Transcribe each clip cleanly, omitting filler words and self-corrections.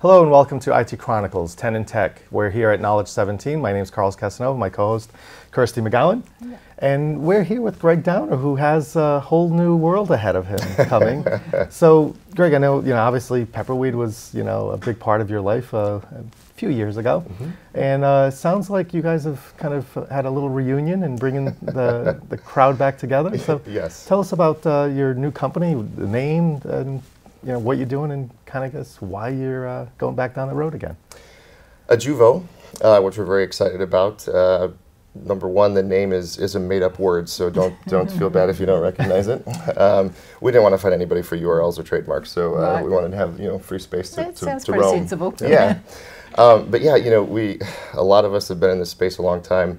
Hello and welcome to IT Chronicles 10 in Tech. We're here at Knowledge 17. My name is Casanova, my co-host Kirstie Magowan. Yeah. And we're here with Greg Downer, who has a whole new world ahead of him coming. So, Greg, I know, obviously Pepperweed was, a big part of your life a few years ago. Mm-hmm. And it sounds like you guys have kind of had a little reunion and bringing the crowd back together. So yes. Tell us about your new company, the name, and what you're doing, and kind of guess why you're going back down the road again. Ajuvo, which we're very excited about. Number one, the name is a made-up word, so don't feel bad if you don't recognize it. We didn't want to find anybody for URLs or trademarks, so right. We wanted to have free space to sounds to pretty roam. sensible. Yeah, but yeah, a lot of us have been in this space a long time.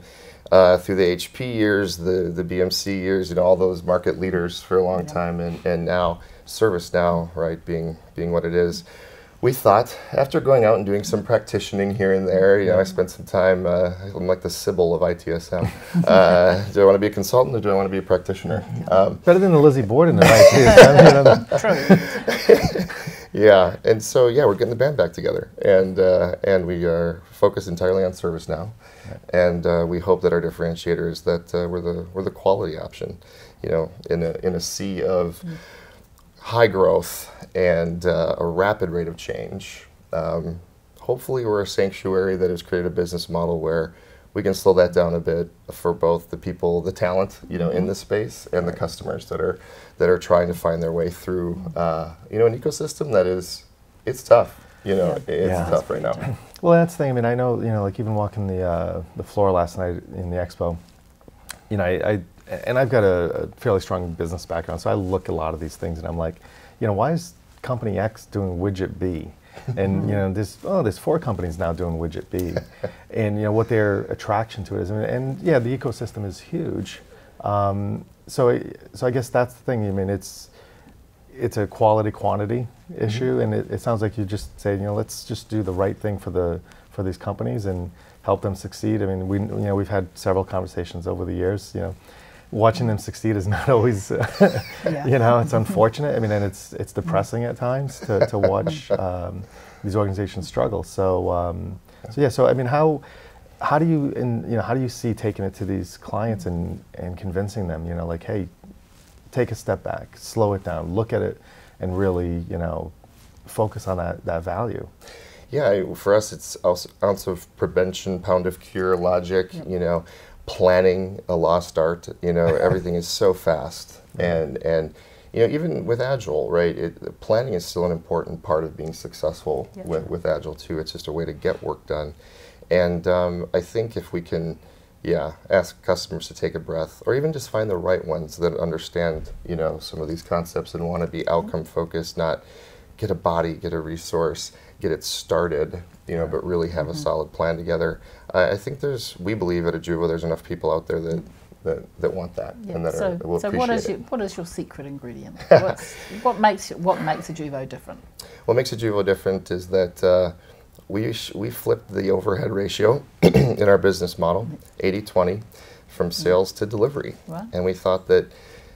Through the HP years, the BMC years, all those market leaders for a long time, and now ServiceNow, right, being what it is. We thought, after going out and doing some practitioning here and there, I spent some time, I'm like the Sybil of ITSM. Do I want to be a consultant or do I want to be a practitioner? Better than the Lizzie Borden of ITSM. True. Yeah, and so we're getting the band back together, and we are focused entirely on ServiceNow, and we hope that our differentiator is that we're the quality option, in a sea of high growth and a rapid rate of change. Hopefully, we're a sanctuary that has created a business model where we can slow that down a bit for both the people, the talent, in the space, and the customers that are trying to find their way through, an ecosystem that it's tough. It's tough right now. Well, that's the thing. I mean, I know, like even walking the floor last night in the expo, and I've got a fairly strong business background, so I look at a lot of these things, and I'm like, why is company X doing widget B? And there's 4 companies now doing widget B, and what their attraction to it is, and the ecosystem is huge. So I guess that's the thing. I mean, it's a quality quantity issue, and it sounds like you just say, let's just do the right thing for these companies and help them succeed. I mean, we've had several conversations over the years. Watching them succeed is not always, it's unfortunate. I mean, and it's depressing at times to watch these organizations struggle. So I mean, how do you see taking it to these clients and convincing them, like, hey, take a step back, slow it down, look at it, and really, focus on that value. Yeah, for us, it's ounce of prevention, pound of cure logic. Planning a lost art. Everything is so fast, and even with Agile, right? Planning is still an important part of being successful with Agile too. It's just a way to get work done, and I think if we can, ask customers to take a breath, or even just find the right ones that understand, some of these concepts and want to be outcome focused, not get a body, get a resource, get it started, but really have a solid plan together. I think we believe at Ajuvo, there's enough people out there that want that and that will appreciate it. What is your secret ingredient? What makes Ajuvo different? What makes Ajuvo different is that we flipped the overhead ratio in our business model, 80-20, from sales to delivery. Right. And we thought that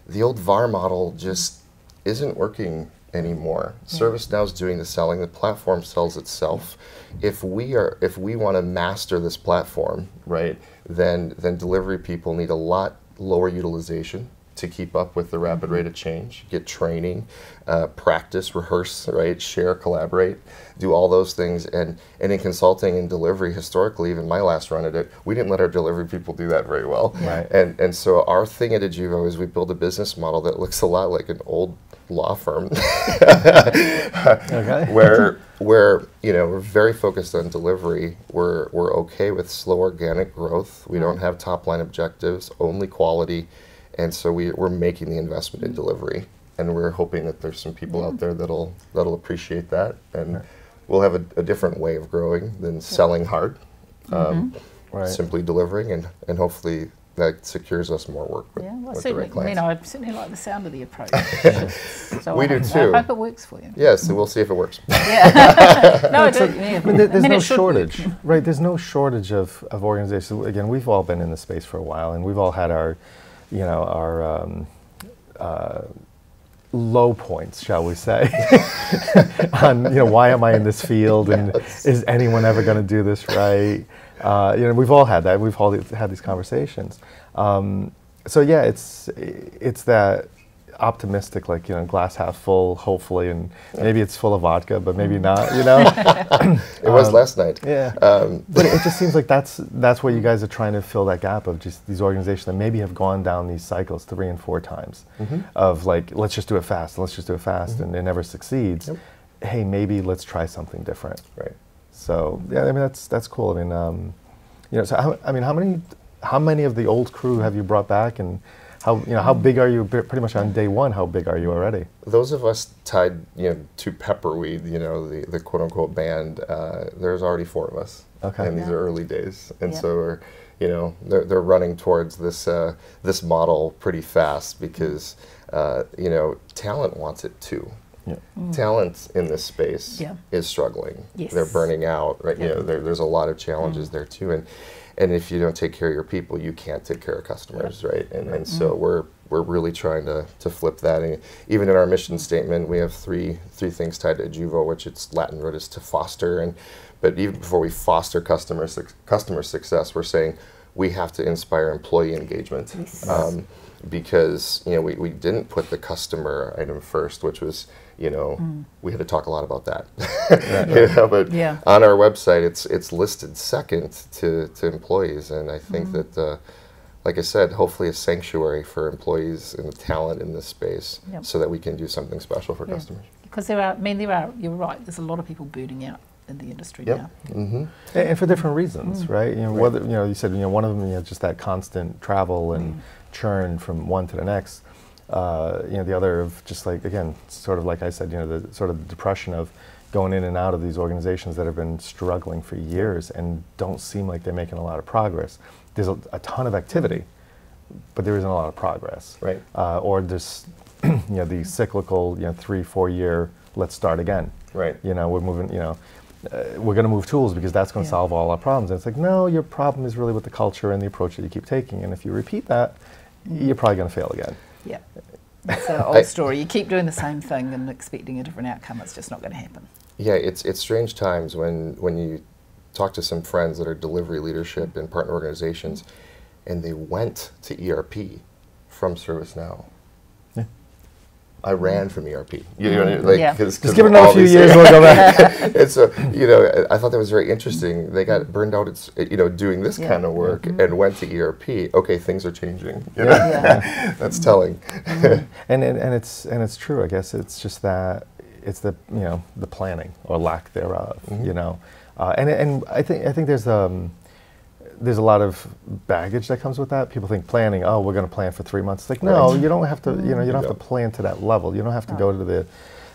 the old VAR model just isn't working anymore. ServiceNow is doing the selling. The platform sells itself. If we want to master this platform, right, then delivery people need a lot lower utilization to keep up with the rapid rate of change. Get training, practice, rehearse, right, share, collaborate, do all those things. And in consulting and delivery, historically, even my last run at it, we didn't let our delivery people do that very well. Right. And so our thing at Ajuvo is we build a business model that looks a lot like an old law firm where we're very focused on delivery. We're okay with slow organic growth. We don't have top line objectives, only quality, and so we're making the investment in delivery, and we're hoping that there's some people out there that'll appreciate that, and we'll have a different way of growing than selling hard, simply delivering, and hopefully that secures us more work with, with the right clients. I certainly like the sound of the approach. So we do too. I hope it works for you. Yes, so we'll see if it works. Yeah. No, I don't. Yeah. There's no shortage, right? There's no shortage of organizations. Again, we've all been in the space for a while, and we've all had our low points, shall we say, on why am I in this field, and is anyone ever going to do this right? We've all had that. We've all had these conversations. So yeah, it's that optimistic, like glass half full, hopefully, and maybe it's full of vodka, but maybe not. It was last night. Yeah, but it just seems like that's what you guys are trying to fill that gap of, just these organizations that maybe have gone down these cycles 3 and 4 times of like, let's just do it fast, and it never succeeds. Yep. Hey, maybe let's try something different. Right. So yeah, I mean that's cool. I mean, so how many of the old crew have you brought back, and how big are you pretty much on day one? How big are you already? Those of us tied, to Pepperweed, the quote unquote band, there's already 4 of us. Okay. And these are early days. And so we're, they're running towards this model pretty fast because, talent wants it too. Yeah. Talent in this space is struggling. Yes. They're burning out, right? There's a lot of challenges there too. And if you don't take care of your people, you can't take care of customers, right? And so we're really trying to flip that. And even in our mission statement, we have three things tied to Ajuvo, which its Latin root is to foster. But even before we foster customer success, we're saying we have to inspire employee engagement. Yes. Because we didn't put the customer item first, which was we had to talk a lot about that. But on our website, it's listed second to employees, and I think that, like I said, hopefully a sanctuary for employees and the talent in this space, so that we can do something special for customers. Because there are, you're right. There's a lot of people burning out in the industry now. And for different reasons, right? Whether you said one of them, just that constant travel and churn from one to the next. The other of just like, again, sort of like I said, the sort of depression of going in and out of these organizations that have been struggling for years and don't seem like they're making a lot of progress. There's a ton of activity, but there isn't a lot of progress. Right. Or this, the cyclical, 3-4 year, let's start again. Right. We're moving, we're going to move tools because that's going to solve all our problems. And it's like, no, your problem is really with the culture and the approach that you keep taking. And if you repeat that, you're probably going to fail again. Yeah. It's an old story. You keep doing the same thing and expecting a different outcome. It's just not going to happen. Yeah, it's strange times when you talk to some friends that are delivery leadership in partner organizations, and they went to ERP from ServiceNow. Yeah. I ran from ERP. Just give it another few years, we'll go back. And so, I thought that was very interesting. They got burned out, doing this kind of work and went to ERP. Okay, things are changing. That's telling. And it's true. I guess it's just that it's the planning or lack thereof. And I think there's a lot of baggage that comes with that. People think planning, oh, we're going to plan for 3 months. It's like, no, you don't have to, you don't have to plan to that level. You don't have to go to the,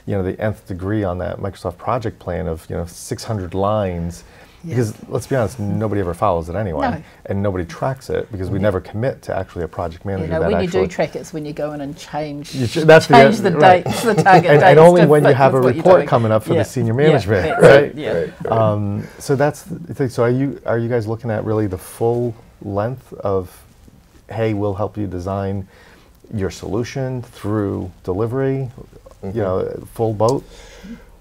the nth degree on that Microsoft project plan of, 600 lines. Because let's be honest, nobody ever follows it anyway. And nobody tracks it because we never commit to actually a project manager. When you do track it, it's when you go in and change the dates, the target dates. And only when you have a report coming up for the senior management, right? So that's the thing. So are you guys looking at really the full length of, hey, we'll help you design your solution through delivery, full boat?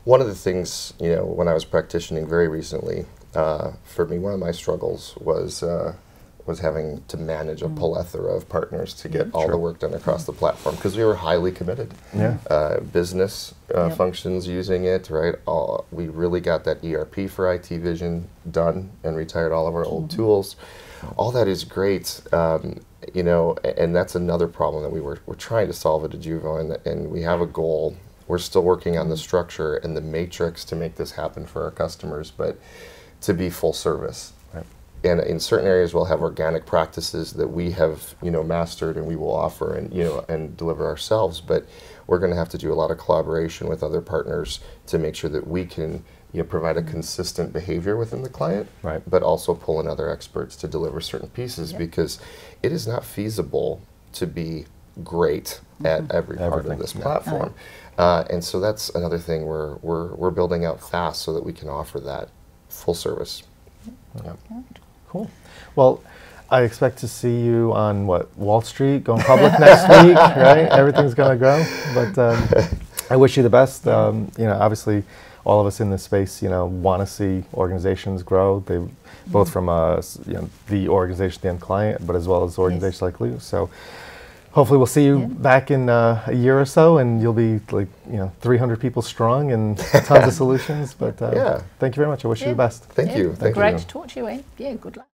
One of the things, when I was practicing very recently, for me, one of my struggles was having to manage a plethora of partners to get all the work done across the platform because we were highly committed. Business functions using it, right? We really got that ERP for IT Vision done and retired all of our old tools. All that is great, and that's another problem that we're trying to solve at Ajuvo, and we have a goal. We're still working on the structure and the matrix to make this happen for our customers, but to be full service. Right. And in certain areas, we'll have organic practices that we have, mastered and we will offer and deliver ourselves. But we're going to have to do a lot of collaboration with other partners to make sure that we can, provide a consistent behavior within the client, but also pull in other experts to deliver certain pieces because it is not feasible to be great at every part of this platform. And so that's another thing we're building out fast so that we can offer that full service. Cool. Well, I expect to see you on Wall Street going public next week, right? Everything's going to grow. But I wish you the best. Obviously, all of us in this space, want to see organizations grow. They both from the organization, the end client, but as well as organizations like Lou. So hopefully we'll see you back in a year or so, and you'll be 300 people strong and tons of solutions. But thank you very much. I wish you the best. Thank you. Great to talk to you, Ian. Yeah, good luck.